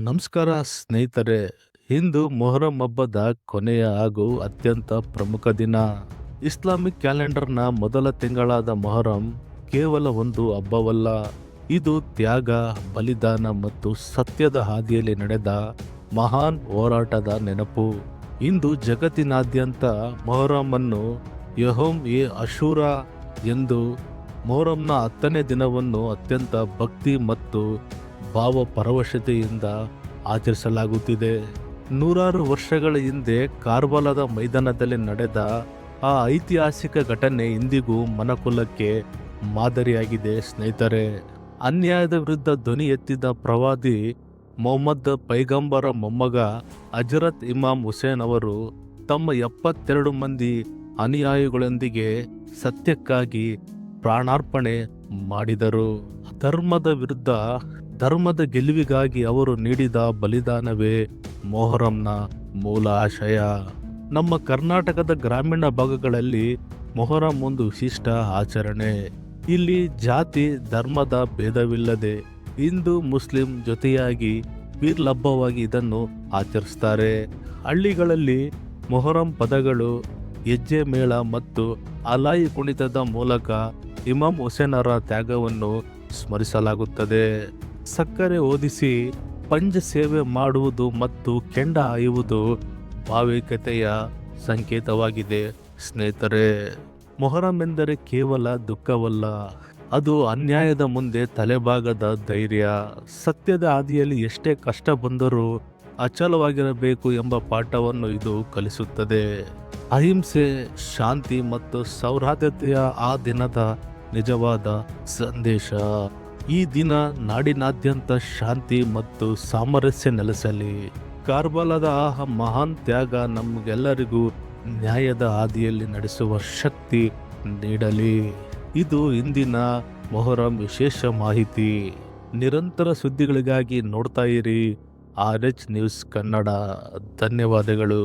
ನಮಸ್ಕಾರ ಸ್ನೇಹಿತರೆ. ಇಂದು ಮೊಹರಂ ಹಬ್ಬದ ಕೊನೆಯ ಹಾಗೂ ಅತ್ಯಂತ ಪ್ರಮುಖ ದಿನ. ಇಸ್ಲಾಮಿಕ್ ಕ್ಯಾಲೆಂಡರ್ನ ಮೊದಲ ತಿಂಗಳಾದ ಮೊಹರಂ ಕೇವಲ ಒಂದು ಹಬ್ಬವಲ್ಲ. ಇದು ತ್ಯಾಗ, ಬಲಿದಾನ ಮತ್ತು ಸತ್ಯದ ಹಾದಿಯಲ್ಲಿ ನಡೆದ ಮಹಾನ್ ಹೋರಾಟದ ನೆನಪು. ಇಂದು ಜಗತ್ತಿನಾದ್ಯಂತ ಮೊಹರಂ ಅನ್ನು ಯೌಮ್ ಎ ಅಶೂರಾ ಎಂದು, ಮೊಹರಂನ 10ನೇ ದಿನವನ್ನು ಅತ್ಯಂತ ಭಕ್ತಿ ಮತ್ತು ಭಾವ ಪರವಶತೆಯಿಂದ ಆಚರಿಸಲಾಗುತ್ತಿದೆ. ನೂರಾರು ವರ್ಷಗಳ ಹಿಂದೆ ಕಾರ್ಬಲದ ಮೈದಾನದಲ್ಲಿ ನಡೆದ ಆ ಐತಿಹಾಸಿಕ ಘಟನೆ ಇಂದಿಗೂ ಮನುಕುಲಕ್ಕೆ ಮಾದರಿಯಾಗಿದೆ ಸ್ನೇಹಿತರೆ. ಅನ್ಯಾಯದ ವಿರುದ್ಧ ಧ್ವನಿ ಎತ್ತಿದ ಪ್ರವಾದಿ ಮೊಹಮ್ಮದ್ ಪೈಗಂಬರ ಮೊಮ್ಮಗ ಹಜರತ್ ಇಮಾಮ್ ಹುಸೇನ್ ಅವರು ತಮ್ಮ 72 ಮಂದಿ ಅನುಯಾಯಿಗಳೊಂದಿಗೆ ಸತ್ಯಕ್ಕಾಗಿ ಪ್ರಾಣಾರ್ಪಣೆ ಮಾಡಿದರು. ಧರ್ಮದ ವಿರುದ್ಧ ಧರ್ಮದ ಗೆಲುವಿಗಾಗಿ ಅವರು ನೀಡಿದ ಬಲಿದಾನವೇ ಮೊಹರಂನ ಮೂಲ ಆಶಯ. ನಮ್ಮ ಕರ್ನಾಟಕದ ಗ್ರಾಮೀಣ ಭಾಗಗಳಲ್ಲಿ ಮೊಹರಂ ಒಂದು ವಿಶಿಷ್ಟ ಆಚರಣೆ. ಇಲ್ಲಿ ಜಾತಿ ಧರ್ಮದ ಭೇದವಿಲ್ಲದೆ ಹಿಂದೂ ಮುಸ್ಲಿಂ ಜೊತೆಯಾಗಿ ಪೀರ್ಲ್ ಹಬ್ಬವಾಗಿ ಇದನ್ನು ಆಚರಿಸ್ತಾರೆ. ಹಳ್ಳಿಗಳಲ್ಲಿ ಮೊಹರಂ ಪದಗಳು, ಹೆಜ್ಜೆ ಮೇಳ ಮತ್ತು ಅಲಾಯಿ ಕುಣಿತದ ಮೂಲಕ ಇಮಾಮ್ ಹುಸೇನರ ತ್ಯಾಗವನ್ನು ಸ್ಮರಿಸಲಾಗುತ್ತದೆ. ಸಕ್ಕರೆ ಓದಿಸಿ ಪಂಜ ಸೇವೆ ಮಾಡುವುದು ಮತ್ತು ಕೆಂಡ ಹಾಯುವುದು ಭಾವೈಕ್ಯತೆಯ ಸಂಕೇತವಾಗಿದೆ ಸ್ನೇಹಿತರೆ. ಮೊಹರಂ ಎಂದರೆ ಕೇವಲ ದುಃಖವಲ್ಲ, ಅದು ಅನ್ಯಾಯದ ಮುಂದೆ ತಲೆಬಾಗದ ಧೈರ್ಯ. ಸತ್ಯದ ಹಾದಿಯಲ್ಲಿ ಎಷ್ಟೇ ಕಷ್ಟ ಬಂದರೂ ಅಚಲವಾಗಿರಬೇಕು ಎಂಬ ಪಾಠವನ್ನು ಇದು ಕಲಿಸುತ್ತದೆ. ಅಹಿಂಸೆ, ಶಾಂತಿ ಮತ್ತು ಸೌಹಾರ್ದತೆಯ ಆ ದಿನದ ನಿಜವಾದ ಸಂದೇಶ. ಈ ದಿನ ನಾಡಿನಾದ್ಯಂತ ಶಾಂತಿ ಮತ್ತು ಸಾಮರಸ್ಯ ನೆಲೆಸಲಿ. ಕಾರ್ಬಲದ ಆ ಮಹಾನ್ ತ್ಯಾಗ ನಮಗೆಲ್ಲರಿಗೂ ನ್ಯಾಯದ ಹಾದಿಯಲ್ಲಿ ನಡೆಸುವ ಶಕ್ತಿ ನೀಡಲಿ. ಇದು ಇಂದಿನ ಮೊಹರಂ ವಿಶೇಷ ಮಾಹಿತಿ. ನಿರಂತರ ಸುದ್ದಿಗಳಿಗಾಗಿ ನೋಡ್ತಾ ಇರಿ RH ನ್ಯೂಸ್ ಕನ್ನಡ. ಧನ್ಯವಾದಗಳು.